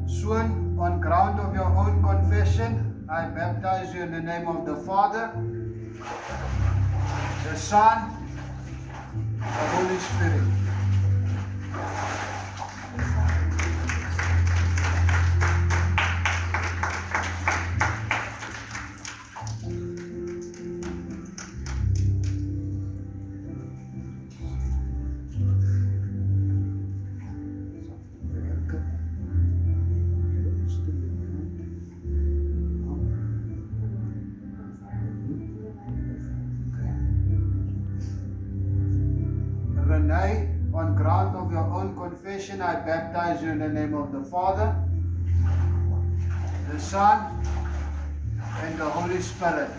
Soon, on ground of your own confession, I baptize you in the name of the Father, the Son, the Holy Spirit. Renee, on ground of your own confession, I baptize you in the name of the Father, the Son, and the Holy Spirit.